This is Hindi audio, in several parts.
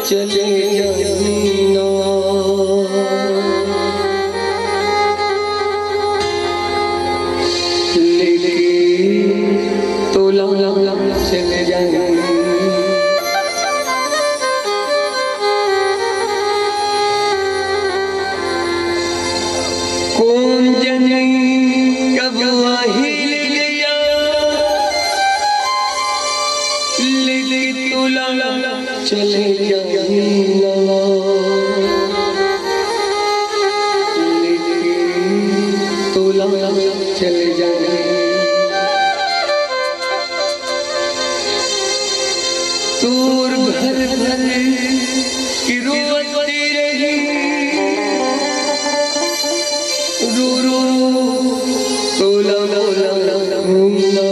चले जाना लेके तोला चले जाना कौन जाने कब हिल गया लेके तोला चले जाना लेके तोला चले जाना तोर घर भर की रोती रही रो रो तोला घूमना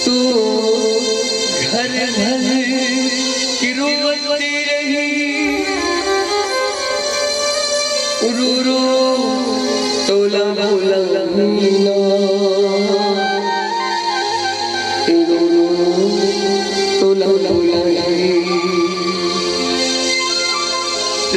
तो घर घर की रोती रही रो रो तोला घूमना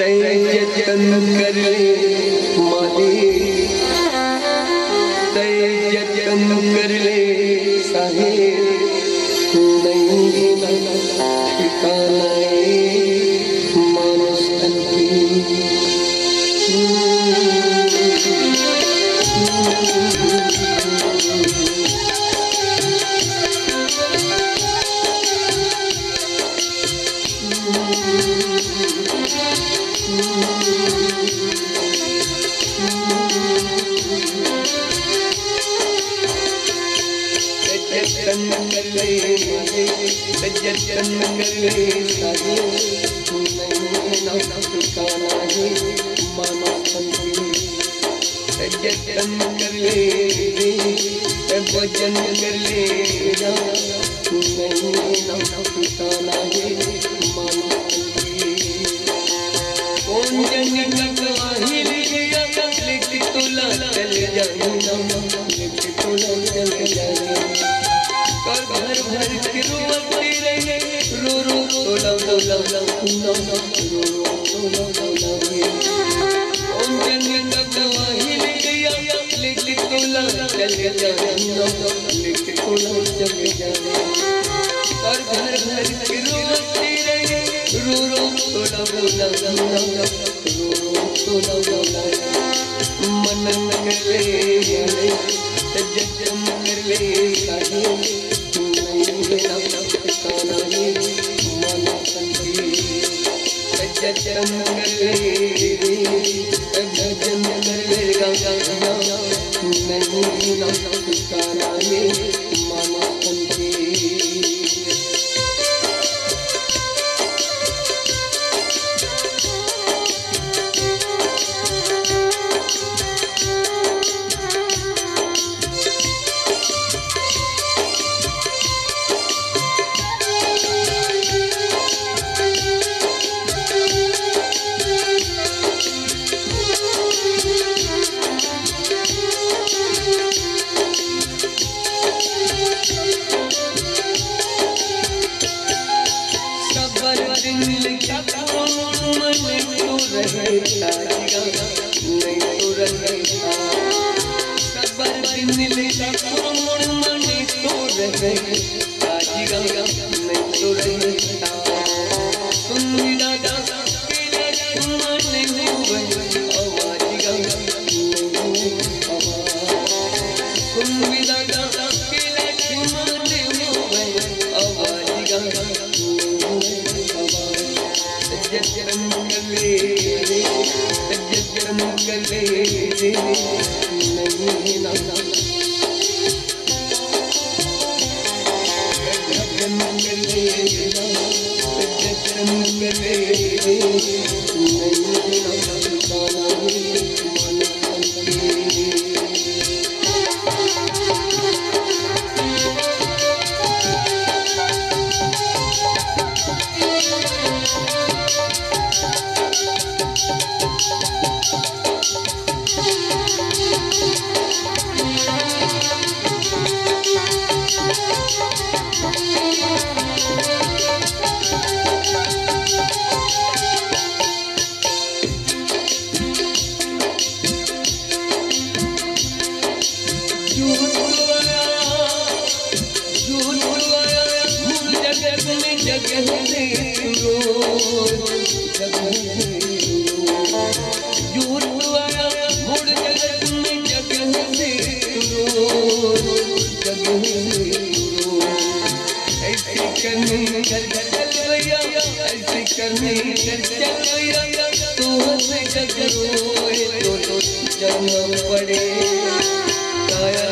जतन कर ले माली जतन कर ले साहेब नहीं ठिकाना मानस तन की जतन कर ले साहेब नहीं ठिकाना है मानस तन की जतन कर ले भजन कर ले नहीं ठिकाना है मानस तन की कौन जाने कब हिल गया लेके तोला चले जाना लेके तोला चले जाना कर भर भर के रोती रहे रो रो तोला रो रो तोला कौन जाने कब हिल गया लेके तोला चले जाना लेके तोला चले जाना कर भर भर के रोती रहे रो रो तोला तोला मन कर ले जजम कर ले साहेब ठिकाना है मानस तन की जजम कर ले भजन कर ले नहीं ठिकाना है मानस तन की जगह जुड़वाया मुड़ जगत में जगह से जगह ऐसे करने चल भैया ऐसे करने चल भैया तो हंसे जगह तो जन्म पड़े काया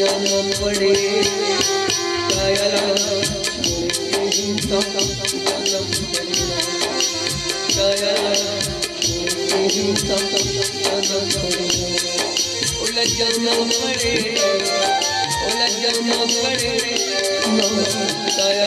जन्म पड़े काया उलझना पड़े उलझना पड़े काया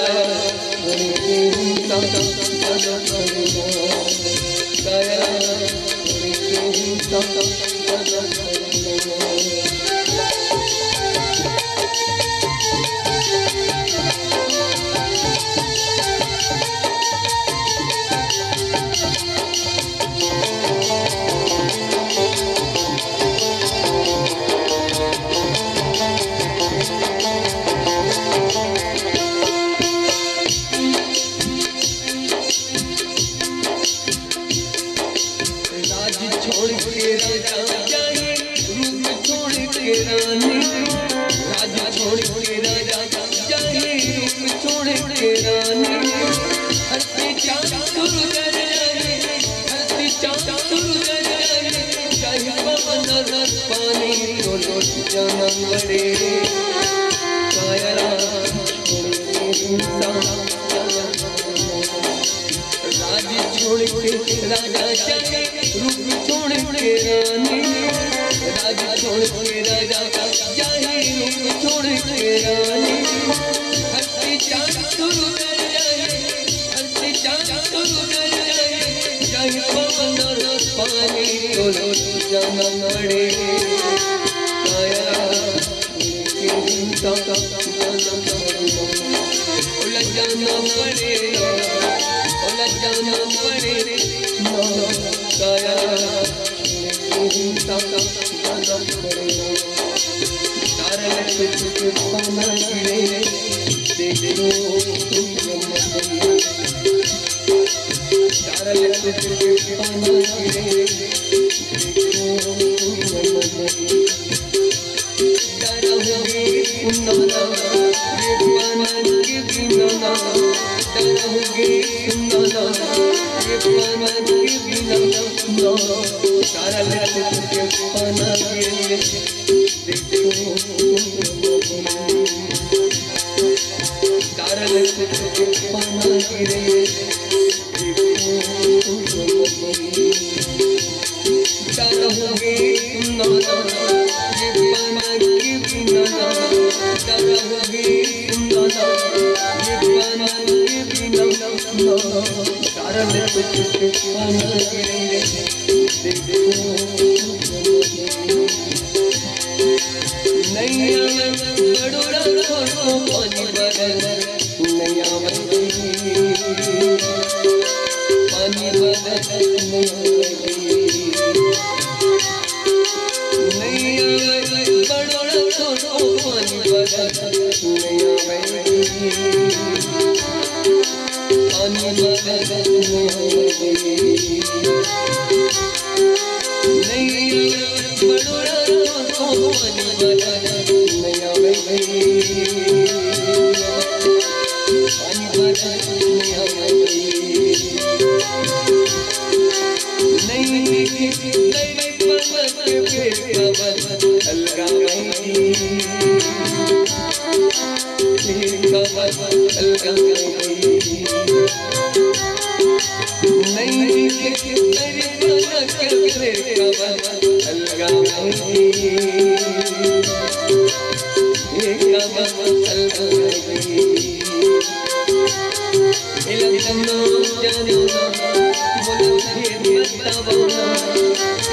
छोड़ के राजा जाए रूप छोड़ के रानी राजा छोड़ के राजा जाए रूप छोड़ के रानी हंसते चाँद सुरगर जाए हंसते चाँद सुरगर जाए चाहे पवन रस पानी तो जाना पड़े काया राजा छोड़ के राजा जाए रूप छोड़ के रानी राजा छोड़ के राजा जाए रूप छोड़ के रानी हंसते चाँद सुरगर जाए हंसते चाँद सुरगर जाए चाहे पवन रस पानी तो जाना पड़े काया उलझना पड़े उलझना पड़े काया तारा पाना गिरे देखो तारा पाना गिरे डरोगे सुनाना ये पाना के बिना डरोगे सुनाना ये पाना के बिना तारा के पाना गिरे देखो तारा के पाना गिरे डरोगे सुनाना ये पाना के बिना डरोगे सुनाना ये पाना के बिना तारा के पाना गिरे नैया बड़ोड़ा छोड़ो पानी बदल नैया पानी बदल नैया बड़ोड़ा छोड़ो पानी बदल नैया पानी बदल नैया बड़ोड़ा छोड़ो पानी बदल नैया पानी बदल नैया नहीं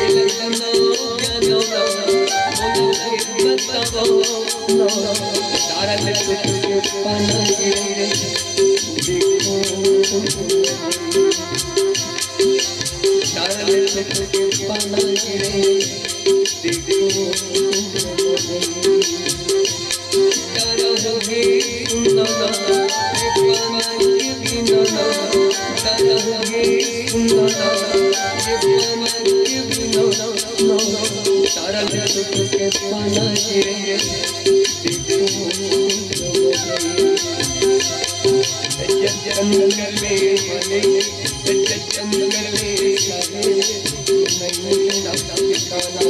अलगा अलगा पाना तारा ले के पाना गिरे देखो तारा ले के पाना गिरे देखो तारा होगे सुंदर पाना के बिना तारा होगे सुंदर पाना के बिना तारा ले के पाना गिरे देखो जंगल में मने जंगल में सारे नहीं ना ठिकाना